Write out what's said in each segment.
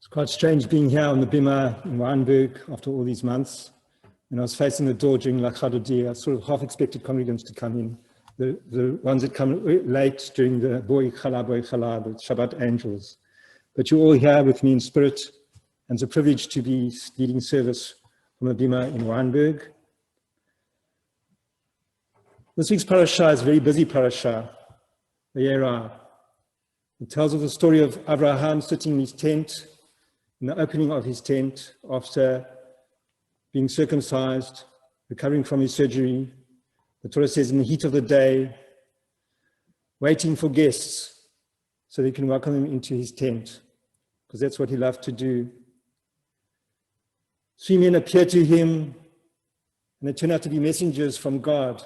It's quite strange being here on the Bima in Weinberg after all these months. And I was facing the door during Lachadodi. I sort of half expected congregants to come in. The ones that come late during the Boi Chala, the Shabbat angels. But you're all here with me in spirit, and it's a privilege to be leading service from the Bima in Weinberg. This week's parasha is a very busy parasha, Vayera. It tells of the story of Abraham sitting in his tent, in the opening of his tent after being circumcised, recovering from his surgery. The Torah says in the heat of the day, waiting for guests so they can welcome him into his tent, because that's what he loved to do. Three men appear to him, and they turn out to be messengers from God.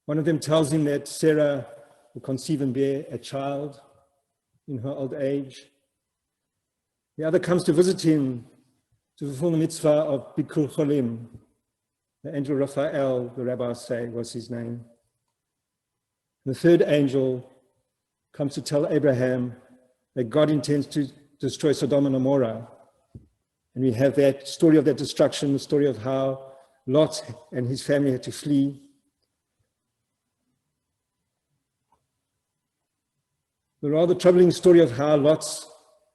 One of them tells him that Sarah will conceive and bear a child in her old age. The other comes to visit him to fulfill the mitzvah of Bikur Cholim. The angel Raphael, the rabbis say, was his name. The third angel comes to tell Abraham that God intends to destroy Sodom and Gomorrah. And we have that story of that destruction, the story of how Lot and his family had to flee. The rather troubling story of how Lot's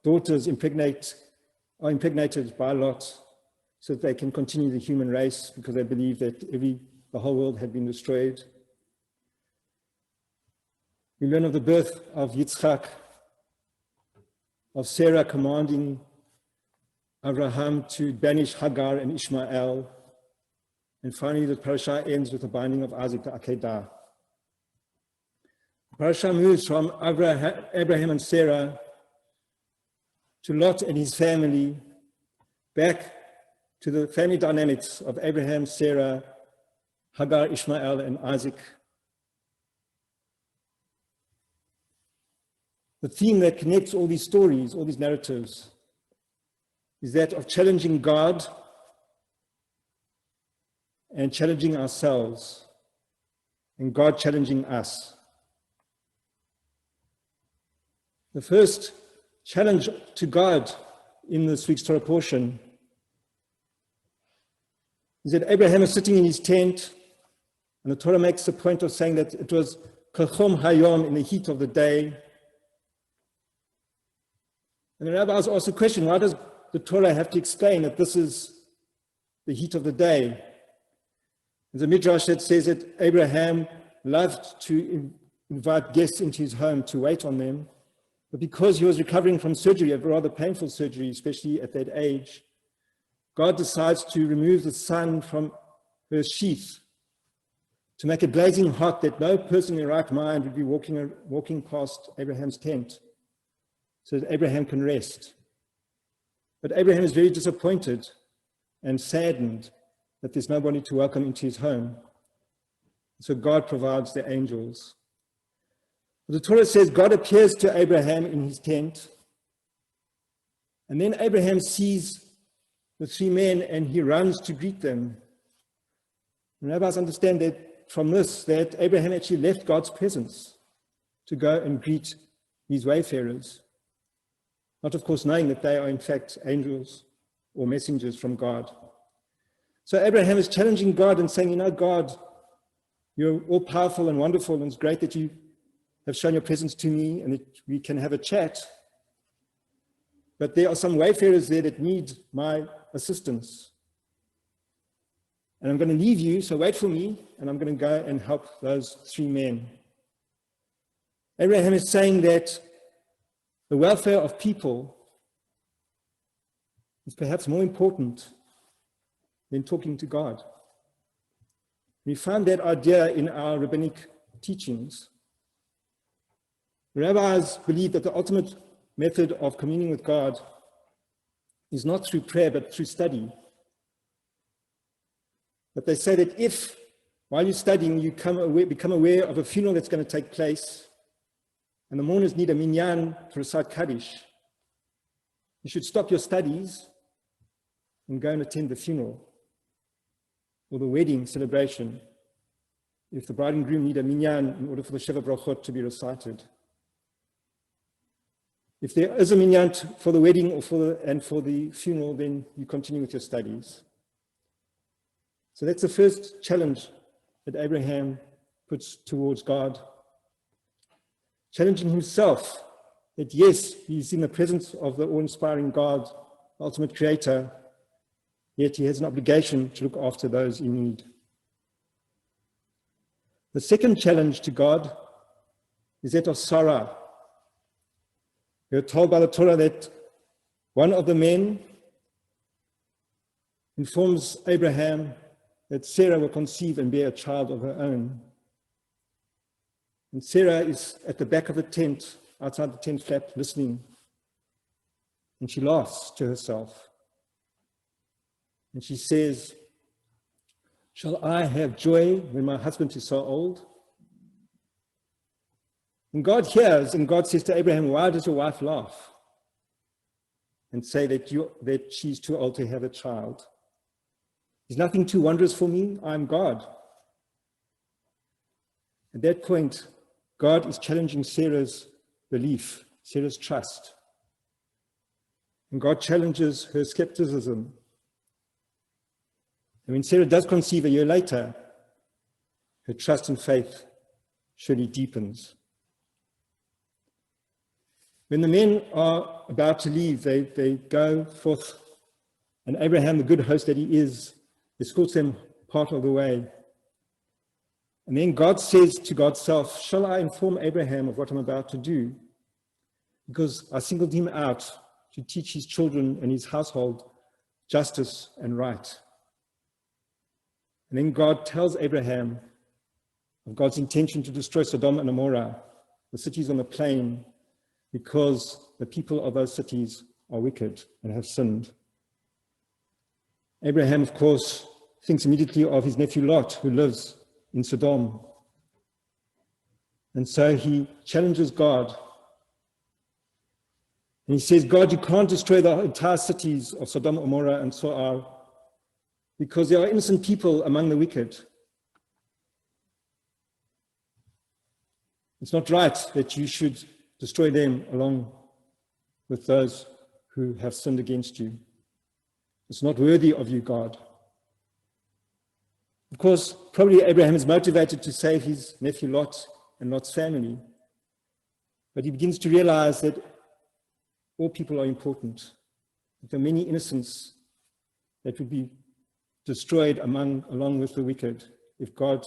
daughters are impregnated by Lot so that they can continue the human race, because they believe that the whole world had been destroyed. We learn of the birth of Yitzchak, of Sarah commanding Abraham to banish Hagar and Ishmael, and finally the parasha ends with the binding of Isaac to Akedah. The parasha moves from Abraham and Sarah to Lot and his family, back to the family dynamics of Abraham, Sarah, Hagar, Ishmael, and Isaac. The theme that connects all these stories, all these narratives, is that of challenging God and challenging ourselves, and God challenging us. The first challenge to God in this week's Torah portion is that Abraham is sitting in his tent, and the Torah makes a point of saying that it was Kachom Hayom, in the heat of the day. And the rabbis asked the question, why does the Torah have to explain that this is the heat of the day? There's a midrash that says that Abraham loved to invite guests into his home to wait on them, but because he was recovering from surgery, a rather painful surgery, especially at that age, God decides to remove the sun from her sheath to make it blazing hot that no person in their right mind would be walking past Abraham's tent so that Abraham can rest. But Abraham is very disappointed and saddened that there's nobody to welcome into his home. So God provides the angels. The Torah says God appears to Abraham in his tent, and then Abraham sees the three men and he runs to greet them. And rabbis understand that from this, that Abraham actually left God's presence to go and greet these wayfarers. Not, of course, knowing that they are in fact angels or messengers from God. So Abraham is challenging God and saying, God, you're all powerful and wonderful, and it's great that you have shown your presence to me and that we can have a chat. But there are some wayfarers there that need my assistance. And I'm going to leave you, so wait for me, and I'm going to go and help those three men. Abraham is saying that the welfare of people is perhaps more important than talking to God. We find that idea in our rabbinic teachings. The rabbis believe that the ultimate method of communing with God is not through prayer, but through study. But they say that if, while you're studying, you become aware of a funeral that's going to take place, and the mourners need a minyan to recite Kaddish, you should stop your studies and go and attend the funeral or the wedding celebration if the bride and groom need a minyan in order for the Sheva Brachot to be recited. If there is a minyan for the wedding or for the funeral, then you continue with your studies. So that's the first challenge that Abraham puts towards God. Challenging himself that yes, he's in the presence of the awe-inspiring God, ultimate creator, yet he has an obligation to look after those in need. The second challenge to God is that of Sarah. We are told by the Torah that one of the men informs Abraham that Sarah will conceive and bear a child of her own. And Sarah is at the back of the tent, outside the tent flap, listening. And she laughs to herself. And she says, "Shall I have joy when my husband is so old?" And God hears, and God says to Abraham, "Why does your wife laugh?" And say that she's too old to have a child. "Is nothing too wondrous for me? I'm God." At that point, God is challenging Sarah's belief, Sarah's trust. And God challenges her skepticism. And when Sarah does conceive a year later, her trust and faith surely deepens. When the men are about to leave, they go forth, and Abraham, the good host that he is, escorts them part of the way. And then God says to God's self, "Shall I inform Abraham of what I'm about to do? Because I singled him out to teach his children and his household justice and right." And then God tells Abraham of God's intention to destroy Sodom and Gomorrah, the cities on the plain, because the people of those cities are wicked and have sinned. Abraham, of course, thinks immediately of his nephew Lot, who lives in Sodom. And so he challenges God. And he says, "God, you can't destroy the entire cities of Sodom, Gomorrah, and Zoar, because there are innocent people among the wicked. It's not right that you should destroy them along with those who have sinned against you. It's not worthy of you, God." Of course, probably Abraham is motivated to save his nephew Lot and Lot's family. But he begins to realize that all people are important. That there are many innocents that would be destroyed along with the wicked if God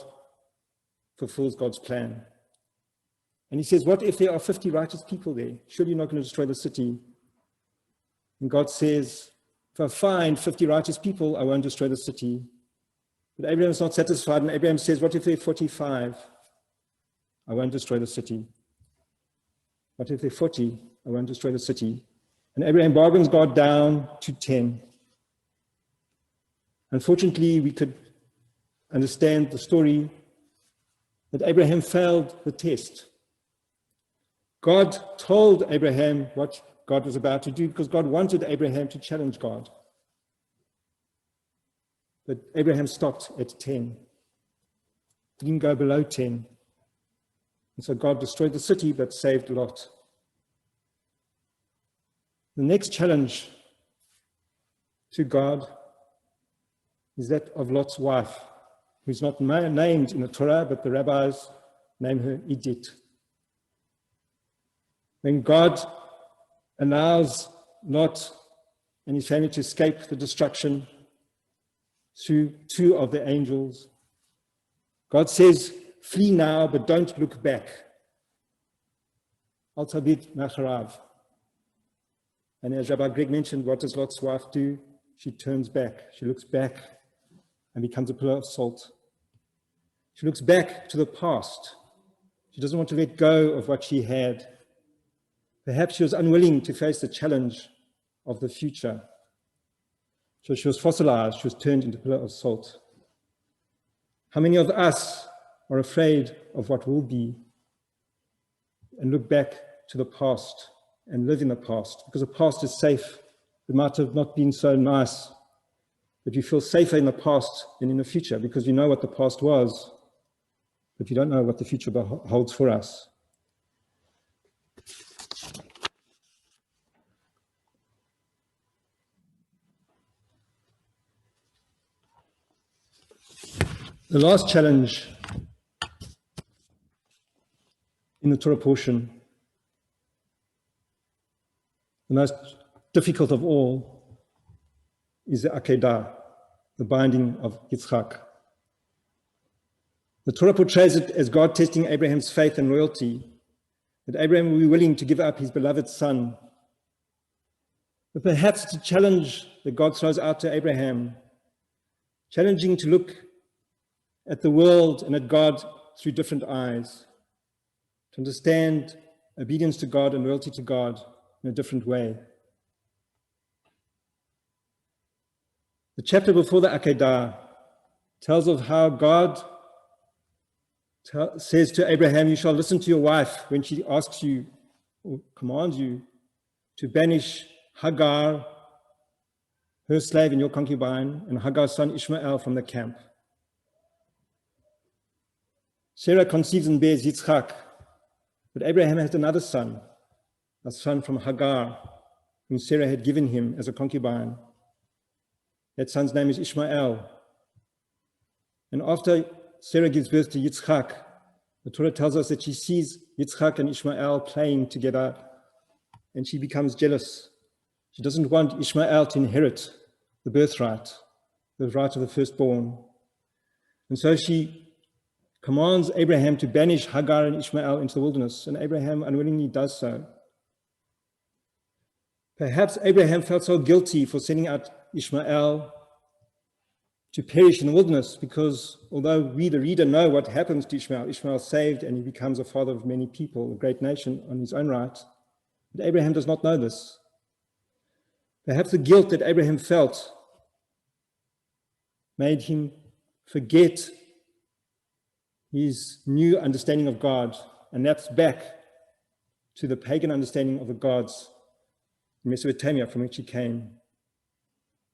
fulfills God's plan. And he says, "What if there are 50 righteous people there? Surely you're not going to destroy the city." And God says, "If I find 50 righteous people, I won't destroy the city." But Abraham is not satisfied, and Abraham says, "What if there are 45? I won't destroy the city. What if there are 40? I won't destroy the city." And Abraham bargains God down to 10. Unfortunately, we could understand the story that Abraham failed the test. God told Abraham what God was about to do because God wanted Abraham to challenge God. But Abraham stopped at 10. He didn't go below 10. And so God destroyed the city but saved Lot. The next challenge to God is that of Lot's wife, who's not named in the Torah, but the rabbis name her Edith. When God allows Lot and his family to escape the destruction through two of the angels, God says, "Flee now, but don't look back." Al tabit macharav. And as Rabbi Greg mentioned, what does Lot's wife do? She turns back. She looks back and becomes a pillar of salt. She looks back to the past. She doesn't want to let go of what she had. Perhaps she was unwilling to face the challenge of the future. So she was fossilized. She was turned into a pillar of salt. How many of us are afraid of what will be and look back to the past and live in the past? Because the past is safe. It might have not been so nice, but you feel safer in the past than in the future because you know what the past was, but you don't know what the future holds for us. The last challenge in the Torah portion, the most difficult of all, is the Akedah, the binding of Yitzchak. The Torah portrays it as God testing Abraham's faith and loyalty, that Abraham will be willing to give up his beloved son. But perhaps it's a challenge that God throws out to Abraham, challenging to look at the world and at God through different eyes, to understand obedience to God and loyalty to God in a different way. The chapter before the Akedah tells of how God says to Abraham, you shall listen to your wife when she asks you or commands you to banish Hagar, her slave and your concubine, and Hagar's son Ishmael from the camp. Sarah conceives and bears Yitzchak, but Abraham has another son, a son from Hagar, whom Sarah had given him as a concubine. That son's name is Ishmael. And after Sarah gives birth to Yitzchak, the Torah tells us that she sees Yitzchak and Ishmael playing together, and she becomes jealous. She doesn't want Ishmael to inherit the birthright, the right of the firstborn. And so she commands Abraham to banish Hagar and Ishmael into the wilderness, and Abraham unwillingly does so. Perhaps Abraham felt so guilty for sending out Ishmael to perish in the wilderness, because although we, the reader, know what happens to Ishmael, Ishmael's saved and he becomes a father of many people, a great nation on his own right. But Abraham does not know this. Perhaps the guilt that Abraham felt made him forget his new understanding of God, and that's back to the pagan understanding of the gods in Mesopotamia from which he came.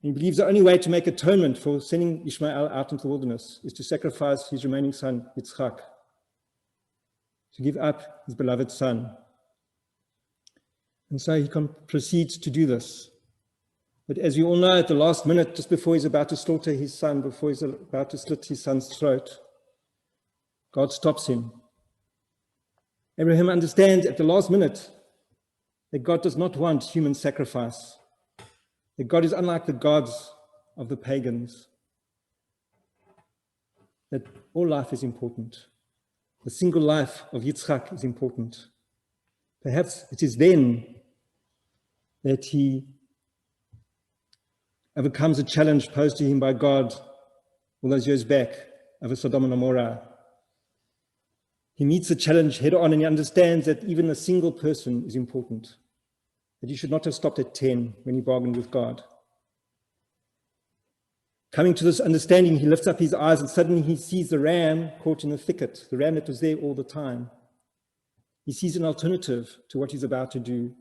He believes the only way to make atonement for sending Ishmael out into the wilderness is to sacrifice his remaining son, Yitzchak, to give up his beloved son. And so he proceeds to do this. But as you all know, at the last minute, just before he's about to slaughter his son, before he's about to slit his son's throat, God stops him. Abraham understands at the last minute that God does not want human sacrifice, that God is unlike the gods of the pagans, that all life is important. The single life of Yitzchak is important. Perhaps it is then that he overcomes a challenge posed to him by God all those years back over Sodom and Gomorrah. He meets the challenge head on, and he understands that even a single person is important, that he should not have stopped at 10 when he bargained with God. Coming to this understanding, he lifts up his eyes and suddenly he sees the ram caught in the thicket, the ram that was there all the time. He sees an alternative to what he's about to do.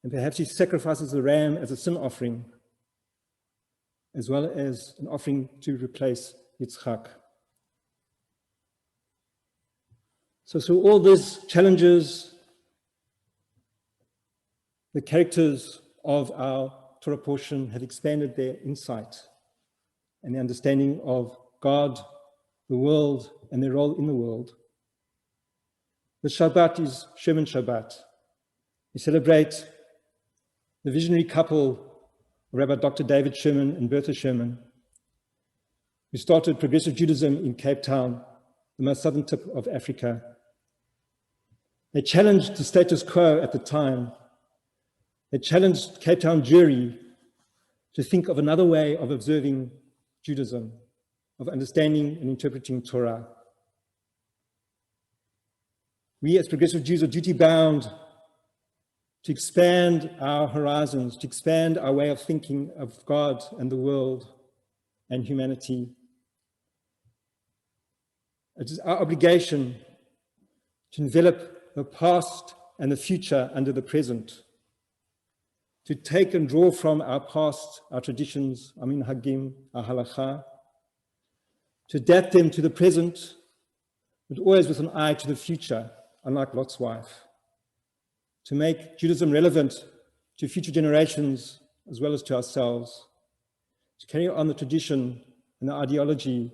And perhaps he sacrifices the ram as a sin offering, as well as an offering to replace Yitzchak. So through all these challenges, the characters of our Torah portion have expanded their insight and their understanding of God, the world, and their role in the world. The Shabbat is Sherman Shabbat. We celebrate the visionary couple, Rabbi Dr. David Sherman and Bertha Sherman, who started progressive Judaism in Cape Town, the most southern tip of Africa. They challenged the status quo at the time. They challenged Cape Town Jewry to think of another way of observing Judaism, of understanding and interpreting Torah. We as progressive Jews are duty-bound to expand our horizons, to expand our way of thinking of God and the world and humanity. It is our obligation to envelop the past and the future under the present, to take and draw from our past, our traditions, our minhagim, our halakha, to adapt them to the present, but always with an eye to the future, unlike Lot's wife, to make Judaism relevant to future generations as well as to ourselves, to carry on the tradition and the ideology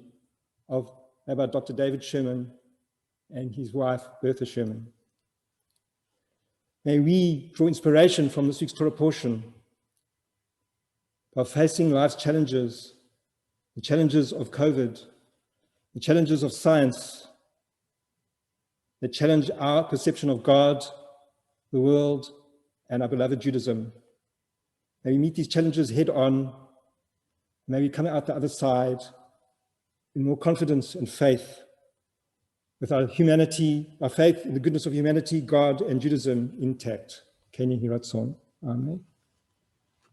of Rabbi Dr. David Sherman and his wife, Bertha Sherman. May we draw inspiration from this week's Torah portion by facing life's challenges, the challenges of COVID, the challenges of science, that challenge our perception of God, the world, and our beloved Judaism. May we meet these challenges head on. May we come out the other side in more confidence and faith, with our humanity, our faith in the goodness of humanity, God, and Judaism intact. Kenny Hiratzon. Amen.